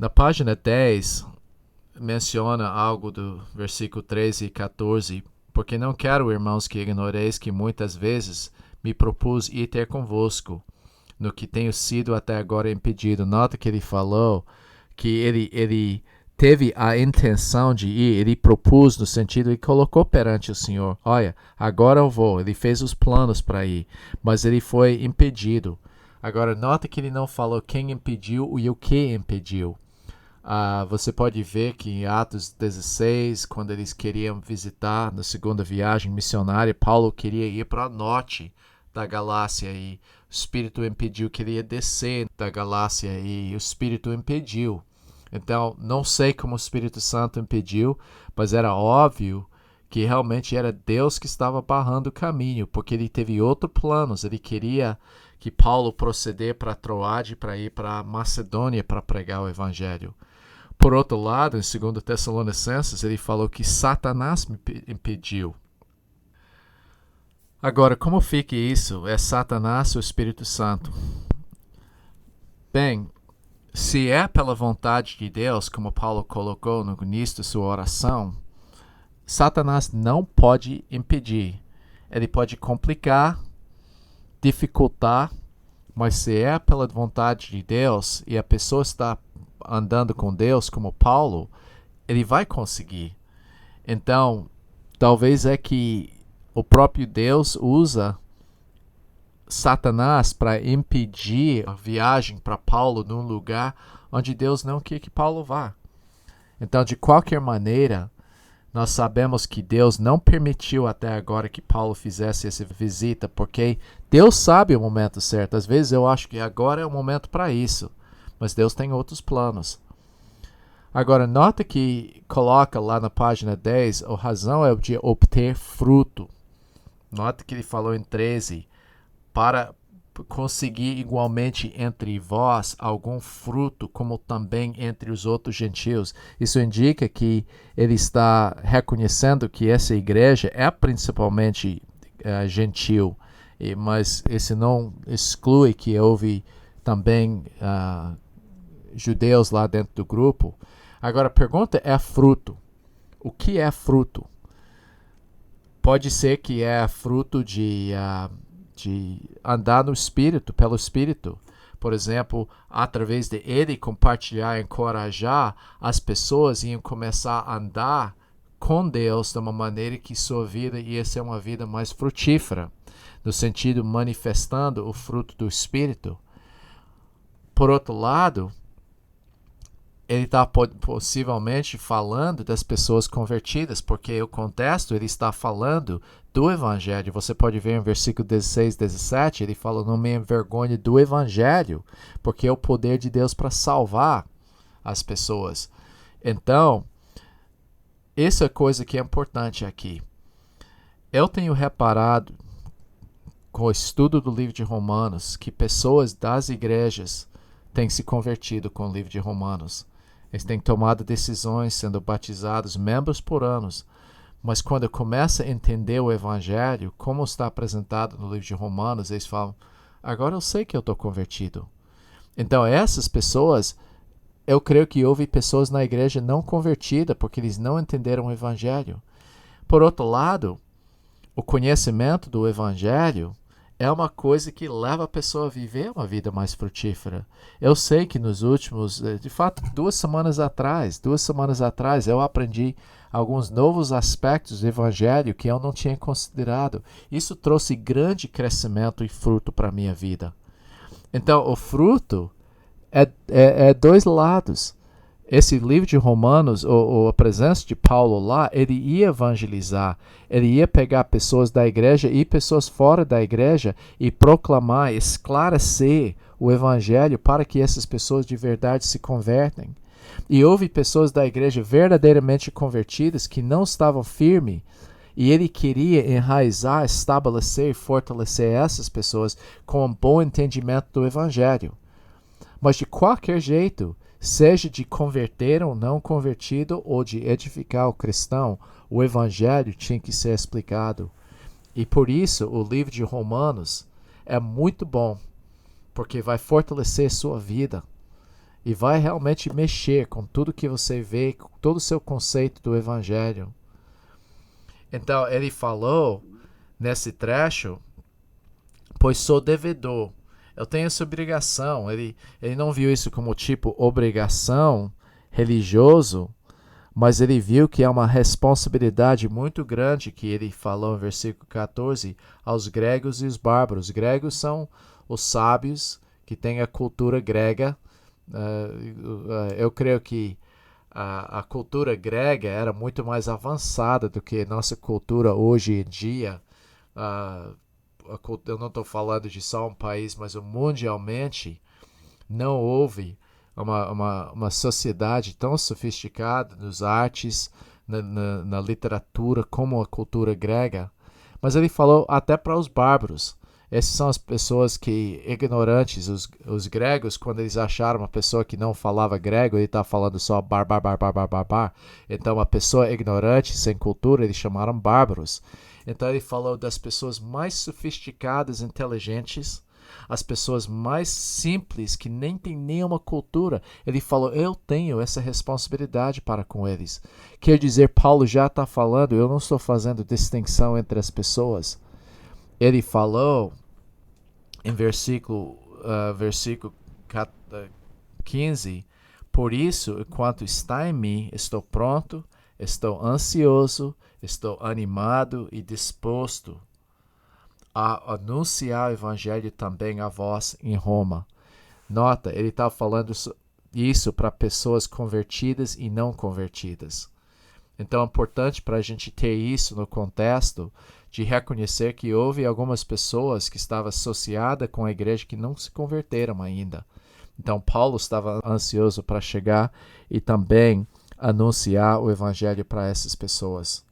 Na página 10, menciona algo do versículo 13 e 14, porque não quero, irmãos, que ignoreis que muitas vezes me propus ir ter convosco, no que tenho sido até agora impedido. Nota que ele falou que ele teve a intenção de ir, ele propôs no sentido, ele colocou perante o Senhor, olha, agora eu vou, ele fez os planos para ir, mas ele foi impedido. Agora, nota que ele não falou quem impediu e o que impediu. Você pode ver que em Atos 16, quando eles queriam visitar na segunda viagem missionária, Paulo queria ir para o norte da Galácia e o Espírito impediu que ele ia descer da Galácia e o Espírito impediu. Então, não sei como o Espírito Santo impediu, mas era óbvio que realmente era Deus que estava barrando o caminho, porque ele teve outros planos. Ele queria que Paulo proceder para Troade, para ir para Macedônia para pregar o Evangelho. Por outro lado, em 2 Tessalonicenses, ele falou que Satanás me impediu. Agora, como fica isso? É Satanás ou o Espírito Santo? Bem, se é pela vontade de Deus, como Paulo colocou no início da sua oração, Satanás não pode impedir. Ele pode complicar, dificultar, mas se é pela vontade de Deus e a pessoa está andando com Deus como Paulo, ele vai conseguir. Então, talvez é que o próprio Deus usa Satanás para impedir a viagem para Paulo num lugar onde Deus não quer que Paulo vá. Então, de qualquer maneira, nós sabemos que Deus não permitiu até agora que Paulo fizesse essa visita, porque Deus sabe o momento certo. Às vezes eu acho que agora é o momento para isso, mas Deus tem outros planos. Agora, nota que coloca lá na página 10, a razão é de obter fruto. Nota que ele falou em 13, para conseguir igualmente entre vós algum fruto, como também entre os outros gentios. Isso indica que ele está reconhecendo que essa igreja é principalmente gentil, mas isso não exclui que houve também judeus lá dentro do grupo. Agora, a pergunta é fruto. O que é fruto? Pode ser que é fruto de andar no Espírito, pelo Espírito. Por exemplo, através de ele compartilhar, encorajar as pessoas e começar a andar com Deus de uma maneira que sua vida ia ser uma vida mais frutífera, no sentido manifestando o fruto do Espírito. Por outro lado, ele está possivelmente falando das pessoas convertidas, porque o contexto ele está falando do Evangelho. Você pode ver em versículo 16, 17, ele fala, não me envergonhe do Evangelho, porque é o poder de Deus para salvar as pessoas. Então, essa coisa que é importante aqui. Eu tenho reparado, com o estudo do livro de Romanos, que pessoas das igrejas têm se convertido com o livro de Romanos. Eles têm tomado decisões, sendo batizados membros por anos. Mas quando começa a entender o Evangelho, como está apresentado no livro de Romanos, eles falam, agora eu sei que eu estou convertido. Então essas pessoas, eu creio que houve pessoas na igreja não convertidas, porque eles não entenderam o Evangelho. Por outro lado, o conhecimento do Evangelho é uma coisa que leva a pessoa a viver uma vida mais frutífera. Eu sei que nos últimos, de fato, 2 semanas atrás, eu aprendi alguns novos aspectos do Evangelho que eu não tinha considerado. Isso trouxe grande crescimento e fruto para a minha vida. Então, o fruto é dois lados. Esse livro de Romanos, ou a presença de Paulo lá, ele ia evangelizar, ele ia pegar pessoas da igreja e pessoas fora da igreja e proclamar, esclarecer o evangelho para que essas pessoas de verdade se convertem. E houve pessoas da igreja verdadeiramente convertidas que não estavam firmes, e ele queria enraizar, estabelecer e fortalecer essas pessoas com um bom entendimento do evangelho. Mas de qualquer jeito, seja de converter ou não convertido ou de edificar o cristão, o evangelho tinha que ser explicado. E por isso o livro de Romanos é muito bom, porque vai fortalecer sua vida. e vai realmente mexer com tudo que você vê, com todo o seu conceito do evangelho. Então ele falou nesse trecho, pois sou devedor. Eu tenho essa obrigação. Ele não viu isso como tipo obrigação religioso, mas ele viu que é uma responsabilidade muito grande que ele falou em versículo 14 aos gregos e os bárbaros. Os gregos são os sábios que têm a cultura grega. Eu creio que a cultura grega era muito mais avançada do que a nossa cultura hoje em dia. Eu não estou falando de só um país, mas mundialmente não houve uma sociedade tão sofisticada nas artes, na literatura, como a cultura grega. Mas ele falou até para os bárbaros. Essas são as pessoas que, ignorantes, os gregos, quando eles acharam uma pessoa que não falava grego, ele está falando só bar. Então, uma pessoa ignorante, sem cultura, eles chamaram bárbaros. Então, ele falou das pessoas mais sofisticadas, inteligentes, as pessoas mais simples, que nem têm nenhuma cultura. Ele falou, eu tenho essa responsabilidade para com eles. Quer dizer, Paulo já está falando, eu não estou fazendo distinção entre as pessoas. Ele falou em versículo 15, por isso, enquanto está em mim, estou pronto, estou ansioso, estou animado e disposto a anunciar o evangelho também a vós em Roma. Nota, ele está falando isso para pessoas convertidas e não convertidas. Então é importante para a gente ter isso no contexto de reconhecer que houve algumas pessoas que estavam associadas com a igreja que não se converteram ainda. Então Paulo estava ansioso para chegar e também anunciar o evangelho para essas pessoas.